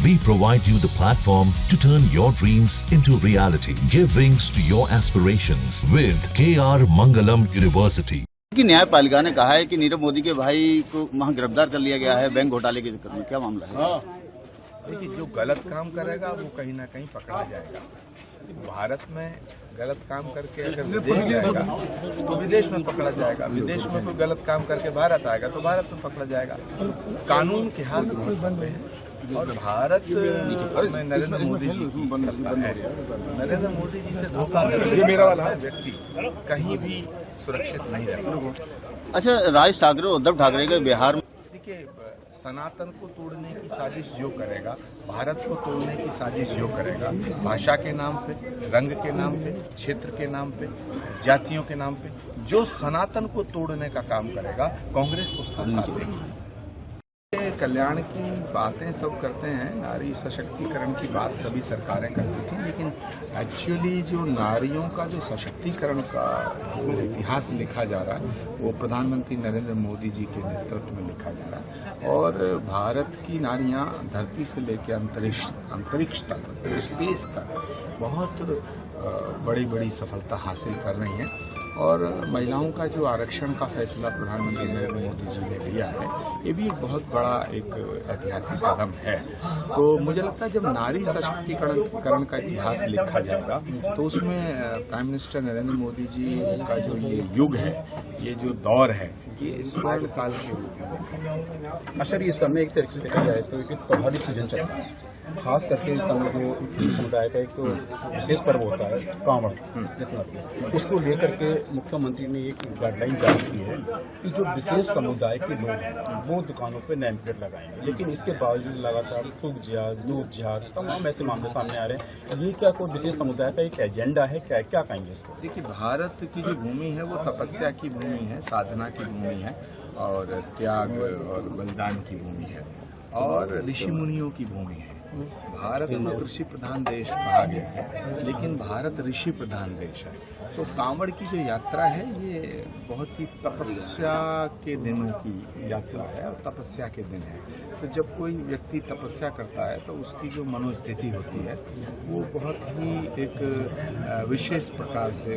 We provide you the platform to turn your dreams into reality. Give wings to your aspirations with KR Mangalam University. कि न्यायपालिका ने कहा है कि नीरव मोदी के भाई को वहां गिरफ्तार कर लिया गया है बैंक घोटाले के चक्कर में, क्या मामला है? देखिए, जो गलत काम करेगा वो कहीं ना कहीं पकड़ा जाएगा। भारत में गलत काम करके अगर विदेश जाएगा तो विदेश में पकड़ा जाएगा, विदेश में कोई गलत काम करके भारत आएगा तो भारत में पकड़ा जाएगा। कानून के हाथ बहुत बड़े हैं और भारत में नरेंद्र मोदी जी की सत्ता है। नरेंद्र मोदी जी से धोखा करने वाला व्यक्ति कहीं भी सुरक्षित नहीं रह सकता। अच्छा, राज ठाकरे उद्धव ठाकरे के बिहार में देखिए, सनातन को तोड़ने की साजिश जो करेगा, भारत को तोड़ने की साजिश जो करेगा, भाषा के नाम पे, रंग के नाम पे, क्षेत्र के नाम पे, जातियों के नाम पे, जो सनातन को तोड़ने का काम करेगा, कांग्रेस उसका साथ देगी। कल्याण की बातें सब करते हैं, नारी सशक्तिकरण की बात सभी सरकारें करती थी, लेकिन एक्चुअली जो नारियों का जो सशक्तिकरण का जो इतिहास लिखा जा रहा है वो प्रधानमंत्री नरेंद्र मोदी जी के नेतृत्व में लिखा जा रहा है। और भारत की नारियां धरती से लेकर अंतरिक्ष तक, स्पेस तक बहुत बड़ी बड़ी सफलता हासिल कर रही हैं। और महिलाओं का जो आरक्षण का फैसला प्रधानमंत्री नरेंद्र मोदी जी ने लिया है, ये भी एक बहुत बड़ा एक ऐतिहासिक कदम है। तो मुझे लगता है जब नारी सशक्तिकरण का इतिहास लिखा जाएगा तो उसमें प्राइम मिनिस्टर नरेंद्र मोदी जी का जो ये युग है, ये जो दौर है, ये स्वर्ण काल के रूप में देखा जाएगा। अच्छा, इस समय एक तरीके से देखा जाए तो एक त्योहारी सीजन चल रहा है, खास करके इस समय जो हिंदू समुदाय का एक तो विशेष पर्व होता है कांवड़, उसको लेकर के मुख्यमंत्री ने एक गाइडलाइन जारी की है कि जो विशेष समुदाय के लोग हैं वो दुकानों पे नेम प्लेट लगाएंगे, लेकिन इसके बावजूद लगातार थूक जिहाद, दूध जिहाद, तमाम ऐसे मामले सामने आ रहे हैं। ये क्या कोई विशेष समुदाय का एक एजेंडा है? क्या कहेंगे इसको? देखिए, भारत की जो भूमि है वो तपस्या की भूमि है, साधना की भूमि है और त्याग और बलिदान की भूमि है और ऋषि मुनियों की भूमि है। भारत को कृषि प्रधान देश कहा गया है, लेकिन भारत ऋषि प्रधान देश है। तो कांवड़ की जो यात्रा है ये बहुत ही तपस्या के दिनों की यात्रा है और तपस्या के दिन है। तो जब कोई व्यक्ति तपस्या करता है तो उसकी जो मनोस्थिति होती है वो बहुत ही एक विशेष प्रकार से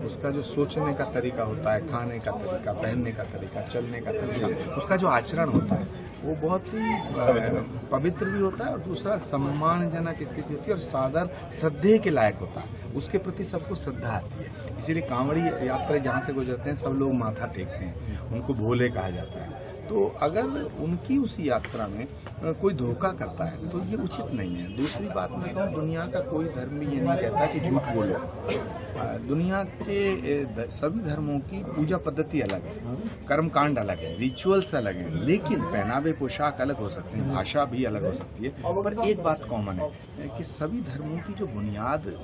उसका जो सोचने का तरीका होता है, खाने का तरीका, पहनने का तरीका, चलने का तरीका, उसका जो आचरण होता है वो बहुत ही पवित्र भी होता है और दूसरा सम्मानजनक स्थिति होती है और सादर श्रद्धे के लायक होता है। उसके प्रति सबको श्रद्धा आती है। इसीलिए कांवड़ी यात्रा जहाँ से गुजरते हैं सब लोग माथा टेकते हैं, उनको भोले कहा जाता है। तो अगर उनकी उस यात्रा में कोई धोखा करता है तो ये उचित नहीं है। दूसरी बात मैं कहूँ, दुनिया का कोई धर्म भी ये नहीं कहता कि झूठ बोलो। दुनिया के सभी धर्मों की पूजा पद्धति अलग है, कर्मकांड अलग है, रिचुअल्स अलग हैं, लेकिन पहनावे पोशाक अलग हो सकते हैं, भाषा भी अलग हो सकती है। पर एक बात कॉमन है कि सभी धर्मों की जो बुनियाद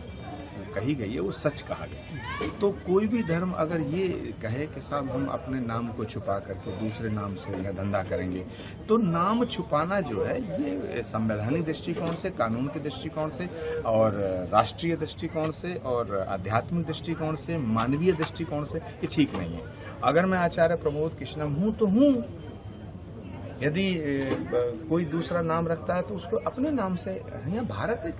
कही गई है वो सच कहा गया। तो कोई भी धर्म अगर ये कहे कि साहब हम अपने नाम को छुपा करके दूसरे नाम से या धंधा करेंगे, तो नाम छुपाना जो है ये संवैधानिक दृष्टिकोण से, कानून के दृष्टिकोण से और राष्ट्रीय दृष्टिकोण से और आध्यात्मिक दृष्टिकोण से, मानवीय दृष्टिकोण से ये ठीक नहीं है। अगर मैं आचार्य प्रमोद कृष्णम हूँ तो हूँ, यदि कोई दूसरा नाम रखता है तो उसको अपने नाम से। यहाँ भारत एक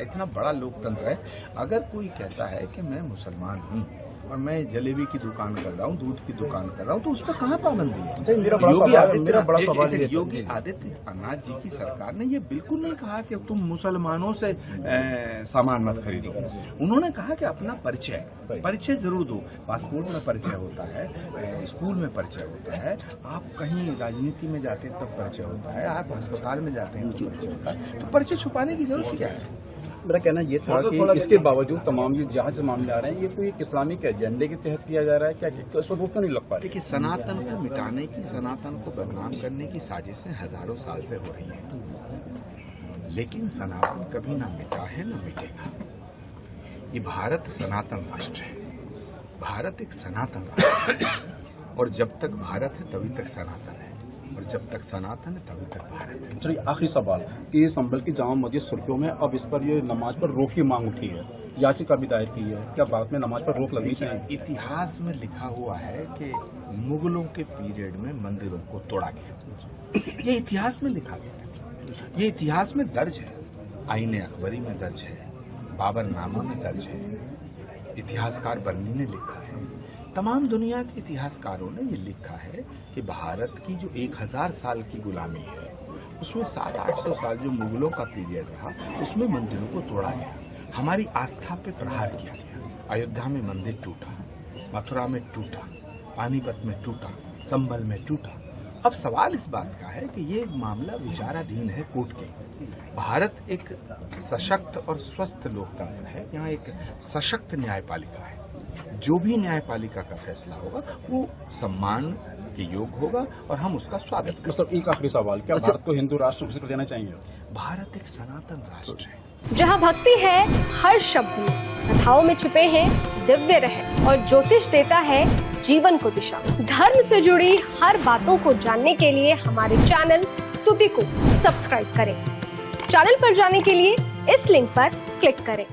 इतना बड़ा लोकतंत्र है, अगर कोई कहता है कि मैं मुसलमान हूँ और मैं जलेबी की दुकान कर रहा हूँ, दूध की दुकान कर रहा हूँ, तो उस पर कहाँ पाबंदी है? योगी आदित्यनाथ जी की सरकार ने ये बिल्कुल नहीं कहा कि तुम मुसलमानों से सामान मत खरीदो। उन्होंने कहा कि अपना परिचय जरूर दो। पासपोर्ट में परिचय होता है, स्कूल में परिचय होता है, आप कहीं राजनीति में जाते हैं तब परिचय होता है, आप अस्पताल में जाते हैं तो परिचय होता है। तो परिचय छुपाने की जरूरत क्या है? मेरा कहना ये था कि इसके बावजूद तमाम ये जहाँ से मामले आ रहे हैं, ये कोई इस्लामिक एजेंडे के तहत किया जा रहा है क्या? इसको रोक नहीं लग पा रही। देखिए, सनातन को मिटाने की, सनातन को बदनाम करने की साजिशें हजारों साल से हो रही हैं, लेकिन सनातन कभी ना मिटा है ना मिटेगा। ये भारत सनातन राष्ट्र है, भारत एक सनातन राष्ट्र है और जब तक भारत है तभी तक सनातन है और जब तक सनातन है तभी तक भारत है। चलिए, आखिरी सवाल कि संभल की जामा मस्जिद सुर्खियों में अब इस पर ये नमाज पर रोक की मांग उठी है, याचिका भी दायर की है, क्या भारत में नमाज पर रोक लगनी चाहिए? इतिहास में लिखा हुआ है कि मुगलों के पीरियड में मंदिरों को तोड़ा गया, ये इतिहास में लिखा गया है। ये इतिहास में दर्ज है, आईने अकबरी में दर्ज है, बाबरनामा में दर्ज है, इतिहासकार बर्नी ने लिखा है, तमाम दुनिया के इतिहासकारों ने ये लिखा है कि भारत की जो 1000 साल की गुलामी है, उसमें 700-800 साल जो मुगलों का पीरियड रहा, उसमें मंदिरों को तोड़ा गया, हमारी आस्था पे प्रहार किया गया। अयोध्या में मंदिर टूटा, मथुरा में टूटा, पानीपत में टूटा, संभल में टूटा। अब सवाल इस बात का है कि ये मामला विचाराधीन है कोर्ट के। भारत एक सशक्त और स्वस्थ लोकतंत्र है, यहाँ एक सशक्त न्यायपालिका है। जो भी न्यायपालिका का फैसला होगा वो सम्मान के योग्य होगा और हम उसका स्वागत करेंगे। मतलब एक आखिरी सवाल, क्या भारत को हिंदू राष्ट्र घोषित कर देना चाहिए? भारत एक सनातन राष्ट्र है। जहाँ भक्ति है हर शब्द में, कथाओं में छुपे हैं दिव्य रहस्य और ज्योतिष देता है जीवन को दिशा। धर्म से जुड़ी हर बातों को जानने के लिए हमारे चैनल स्तुति को सब्सक्राइब करें। चैनल पर जाने के लिए इस लिंक पर क्लिक करें।